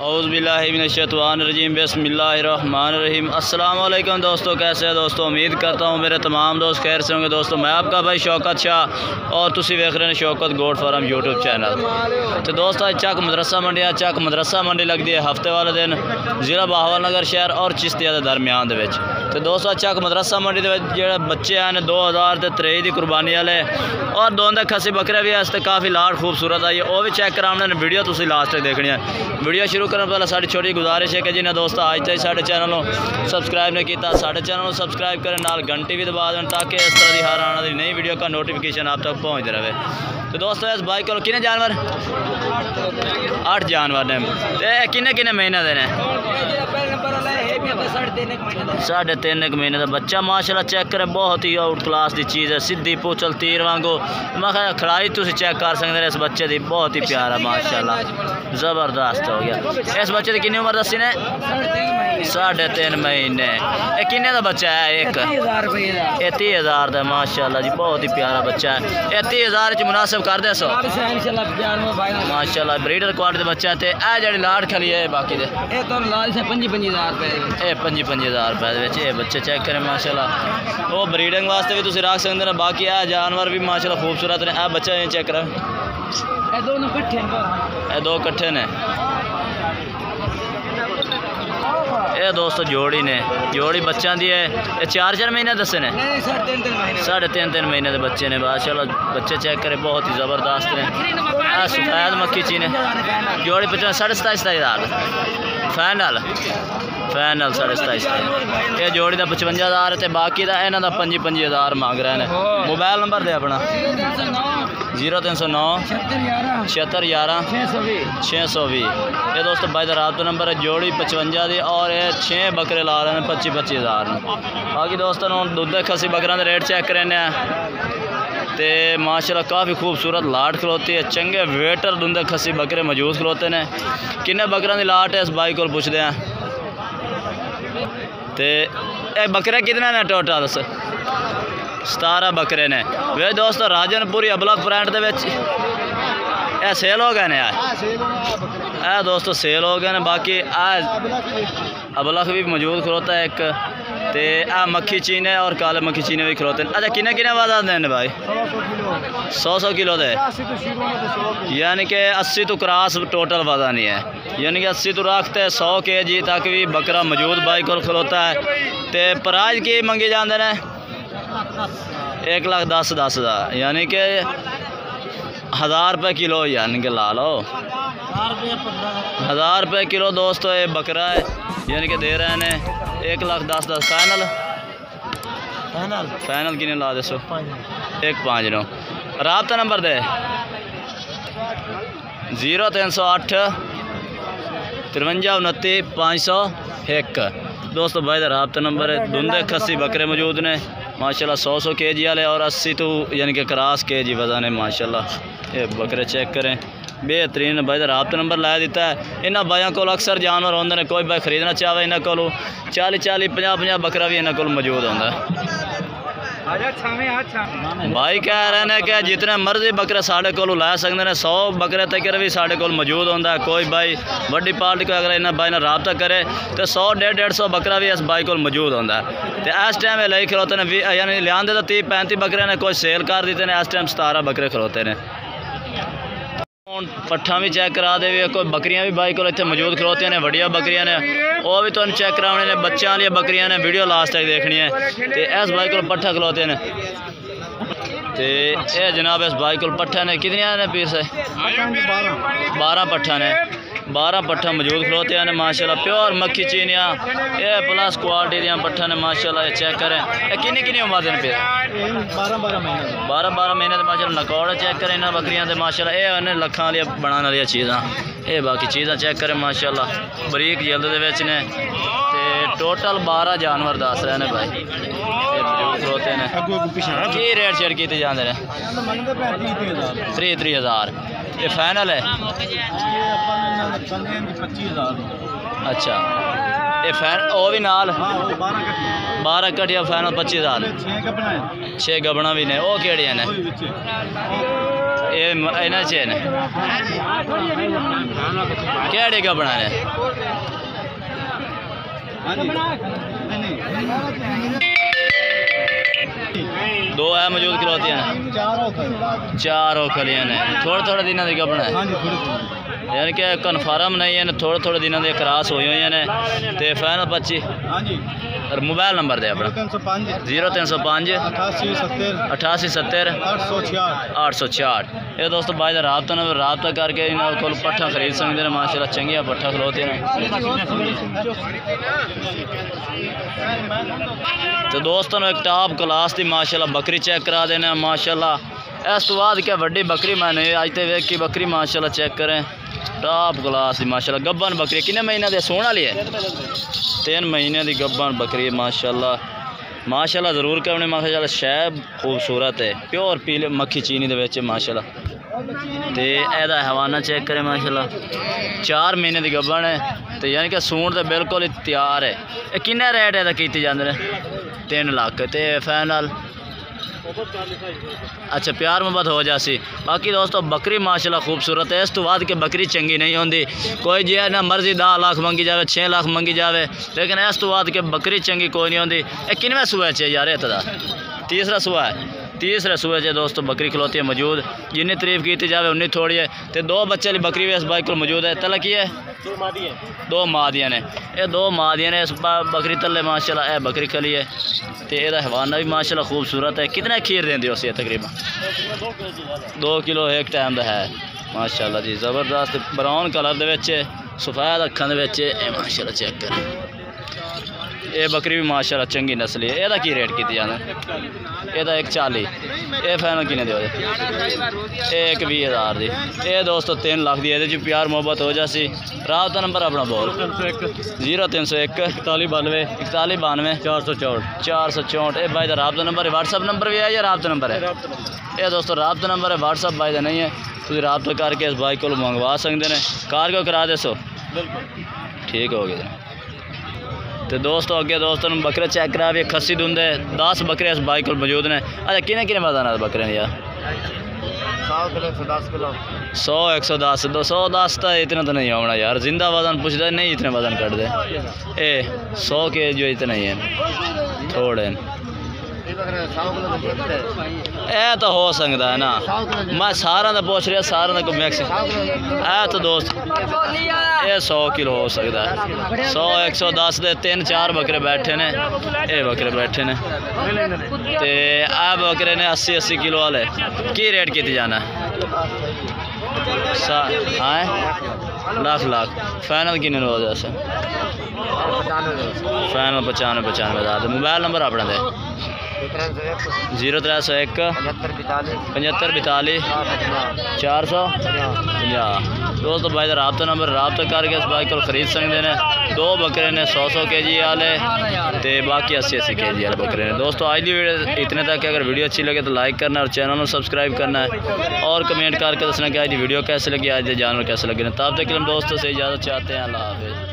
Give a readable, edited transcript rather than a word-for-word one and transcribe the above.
औज़ुबिल्लाहिमिनश्शैतानिर्रजीम बिस्मिल्लाहिर्रहमानिर्रहीम। अस्सलाम वालेकुम दोस्तों, कैसे हैं दोस्तों? उम्मीद करता हूँ मेरे तमाम दोस्त खैर से होंगे। दोस्तों मैं आपका भाई शौकत शाह और तुसी वेख रहे हैं Shaukat goat farm YouTube channel. तो दोस्तों आज चक मदरसा मंडी है। चक मदरसा मंडी लगती है हफ्ते वाले दिन ज़िला बहावलनगर शहर और चिश्तिया के दरमियान दे विच। तो दोस्तों चक मदरसा मंडी दे जो बच्चे हैं 2023 की कुर्बानी वाले और दोनों दे खसी बकरे भी है, काफ़ी लाड खूबसूरत आई है। वह भी चेक कराने ने। वीडियो तुसी लास्ट तक देखनी है। वीडियो शुरू करने पहले साड़ी छोटी गुजारिश है कि जिन्हें दोस्तों आज तक साढ़े चैनल को सब्सक्राइब नहीं किया साढ़े चैनल को सब्सक्राइब करें, नाल घंटी भी दबा दें ताकि इस तरह की हर आने वाली नई वीडियो का नोटिफिकेशन आप तक पहुँचते रहे। तो दोस्तों इस बाइक को कितने जानवर 8 जानवर ने किन्ने किन्ने महीने देने 3.5 महीने का बच्चा माशाल्लाह चेक करें, बहुत ही आउट क्लास की चीज़ है। सीधी पूछल तीर वांगो मैं खड़ाई तुम चेक कर सकते हैं। इस बच्चे की बहुत ही प्यारा माशाल्लाह ज़बरदस्त हो गया। इस बच्चे की कितनी उम्र दसी ने 3.5 महीने। ये किन्ने का बच्चा है? एक 30,000 का माशाल्लाह जी, बहुत ही प्यारा बच्चा है। ये 30,000 मुनासिब कर दे सो माशाल्लाह। ब्रीडर क्वालिटी बच्चा है। ए जी लाड खली है बाकी दे 25,000 रुपए बच्चे चेक करें माशाल्लाह। वो ब्रीडिंग वास्ते भी तुम रख सकते हैं। बाकी आ जानवर भी माशाल्लाह खूबसूरत ने। बच्चा चेक करें, दो कट्ठे ने। ये दोस्तों जोड़ी ने, जोड़ी बच्चों की है। ये 4 महीने दसे ने 3.5 महीने के बच्चे ने माशाल्लाह। बच्चे चेक करें, बहुत ही ज़बरदस्त ने। सफेद मक्खी ची ने जोड़ी 27,500 फाइनल 27,500। ये जोड़ी का 55,000 है। बाकी का इन्हों का 25,000 मांग रहे हैं। मोबाइल नंबर दे अपना 0309 76 11 620। ये दोस्तों भाई का रात नंबर है। जोड़ी 55 दी और ये 6 बकरे ला रहे हैं 25,000। बाकी दोस्तों दुध खसी बकरा का रेट चेक करने तो माशाल्लाह काफ़ी खूबसूरत लाट खलोती है। चंगे वेटर दुंदे खसी बकरे मौजूद खलोते हैं। किन्ने बकरों की लाट है इस बाई को पुछते हैं। तो बकरे कितने ने टोटल? 17 बकरे ने। वे दोस्तों राजनपुरी अबलख ब्रांड के सेल हो गए ने यार। दोस्तों सेल हो गए ने। बाकी अबलख भी मौजूद खलोता है एक। तो आ मक्खी चीने और काले मक्खी चीने भी खलोते हैं। अच्छा किन्ने किन्ने वादा देने भाई? 100 किलो दे, यानी कि 80 तो क्रॉस टोटल वादा नहीं है। यानी कि 80 तो रखते 100 kg तक भी बकरा मौजूद बाइक को खलोता है। तो प्राइज की मंगे जाते हैं 1,10,10,000 यानी कि 1000 रुपये किलो, यानी कि ला लो 1000 रुपये किलो। दोस्तों ये बकरा है, यानी कि दे रहे हैं 1,10,10,000 फाइनल किने ला दसो 159। राबता नंबर दे 0308 53 29 501। दोस्तों भाई का राबता नंबर है। धुंधे खसी बकरे मौजूद ने माशाल्लाह 100 kg वाले और 80 तो यानी कि क्रॉस kg वजन है माशाल्लाह। ये बकरे चेक करें, बेहतरीन भाई का राबता नंबर लाया दिता है। इन्होंने भाइयों को अक्सर जानवर होंगे ने। कोई भाई खरीदना चाहे इन्होंने को 40-40 50-50 बकरा भी इन्होंने को मौजूद होंगे। भाई कह रहे हैं कि जितने मर्जी बकरे साढ़े को लै सकते हैं। 100 बकरे तक भी साढ़े को मौजूद होंगे। कोई भाई बड़ी पार्टी को अगर इन्हें भाई ने रबता करे तो 100-150 बकरा भी इस बाई को मौजूद होंगे। तो इस टाइम लाई खलोते हैं, यानी लिया तो 30-35 बकरे ने, कोई सेल कर देते हैं। इस टाइम 17 बकरे खलोते हैं। पट्ठा भी चेक करा दे। कोई बकरियां भी बाई को इतने मौजूद खलोते हैं। वड्डिया बकरियां ने वह भी तुम चेक कराने ने। बच्चों वाली बकरियां ने वीडियो लास्ट तक देखनी है। तो इस बाई को पट्ठा खलोते हैं। तो ये जनाब इस बाई को पट्ठा ने कितने ने पीर से 12 पट्ठा ने 12 पट्ठा मौजूद खलोते हैं माशाल्लाह। प्योर मक्खी चीनिया ये प्लस क्वालिटी दियाँ पट्ठा ने माशाल्लाह। ये चेक करें किन्नी उम्र दें फिर 12 महीने माशाल्लाह। नकौड़ चेक करें इन्होंने बकरियां के माशाल्लाह। ये लखा वाली बनाने वाली चीज़ा, ये बाकी चीज़ा चेक करें माशाल्लाह। बरीक जल्द के ने। तो टोटल 12 जानवर दस रहे हैं भाई। खलोते हैं की रेट शेट किए जाते हैं 30,000। ये फाइनल है। अच्छा ये फैन वो भी नाल 12 कटिया फाइनल 25,000। 6 गबना भी ने। वो केड़ियां ने ये इन्हें चेन क्या डेगा बनाने दो है मौजूद खिलौतियां ने चार खलियां ने थोड़े थोड़े दिनों की अपना यानी कि कन्फर्म नहीं है थोड़े थोड़े दिनों के क्रॉस हुई हुई ने तो फाइनल 25 और मोबाइल नंबर दे अपना 0305 88 70 866। ये दोस्तों भाई का रबता करके इन्होंने को पट्ठा खरीद सकते हैं माशाल्लाह चंगिया पट्ठा खलोते हैं। तो दोस्तों एक टॉप क्लास की माशाल्लाह बकरी चेक करा देना माशाल्लाह। इस तो बाद क्या वड्डी बकरी मैंने अज तो वेख की बकरी माशाल्लाह चेक करें टॉप क्लास की माशाल्लाह। गब्बन बकरी कितने महीने की सोने वाली है 3 महीने की गब्बन बकरी माशाल्लाह माशाल्लाह ज़रूर करने माशाल्लाह शैब खूबसूरत है प्योर पीले मक्खी चीनी दे विच माशाल्लाह। तो यदा हवाना चेक करें माशाल्लाह 4 महीने की गब्बन है तो यानी कि सूट तो बिल्कुल तैयार है। किन्ने रेट है की जाते हैं 3 लाख तो फाइनल अच्छा प्यार मोहब्बत हो जासी। बाकी दोस्तों बकरी माशाल्लाह खूबसूरत है। इस तो बाद के बकरी चंगी नहीं होंगी कोई जो है ना मर्जी 10 लाख मंगी जाए 6 लाख मंगी जाए लेकिन इस तो बाद के बकरी चंगी कोई नहीं होंगी। किनवा सूआ है यार इतना तीसरा सूआ है तीसरे सूए से दोस्तों बकरी खलोती है मौजूद जिन्नी तारीफ की जाए उन्नी थोड़ी है। तो 2 बच्चे वाली बकरी भी इस बाइक को मौजूद है तला की है 2 मादियाँ ने ये 2 मादियाँ ने इस बकरी तले माशाल्लाह यह बकरी खली है। तो यदा हवाना भी माशाल्लाह खूबसूरत है। कितना खीर देंगे उस तकरीबन 2 किलो एक टाइम का है माशाल्लाह जी ज़बरदस्त ब्राउन कलर के सफ़ेद अखां माशाल्लाह चेक कर। ये बकरी भी माशाल्लाह चंगी नस्ल है। यदा की रेट की जाना यदा 140 ये फाइनल किने दे 1,20,000 दी ये दोस्तों 3 लाख दी ये प्यार मोहब्बत हो जासी। राबता नंबर अपना बोल 0301 4192 4192 464 ये भाई का राबता नंबर है। व्हाट्सअप नंबर भी है या राबता नंबर है ये दोस्तों राबता नंबर है व्हाट्सअप भाई का नहीं है तुम राबता करके इस बाइक को मंगवा सकते हैं कार को करा दे सो ठीक हो गया। तो दोस्तों अगे दोस्तों बकरे चेक करा भी खस्सी धुंदे 10 बकरे इस बाइक को मौजूद ने। अच्छा किने किने वजन है बकरे ने यार 100 110 210 तो इतना तो नहीं होना यार जिंदा वजन पूछता नहीं इतने वजन कट दे 100 के जो इतना ही है थोड़े ए तो हो सकता है ना मैं सारा का पूछ रहा सारा का मैक्स ए तो दोस्त ये 100 किलो हो सकता है 100 110 दे 3-4 बकरे बैठे ने ये बकरे बैठे ने ते आ बकरे ने 80 किलो वाले की रेट की जाना हाँ लाख फाइनल किन्ने हो जैसे फाइनल 95 मोबाइल नंबर अपना दे 0301 75 450 दोस्तों भाई रबता नंबर रबता करके इस बाइक को खरीद सकते हैं। 2 बकरे ने 100 kg वाले तो बाकी 80 kg वाले बकरे ने। दोस्तों आज की वीडियो इतने तक अगर वीडियो अच्छी लगे तो लाइक करना और चैनल को सब्सक्राइब करना है और कमेंट करके दसना कि आज की वीडियो कैसे लगी आज के जानवर कैसे लगे। तब तक हम दोस्तों से इजाज़त चाहते हैं। अल्लाह हाफिज़।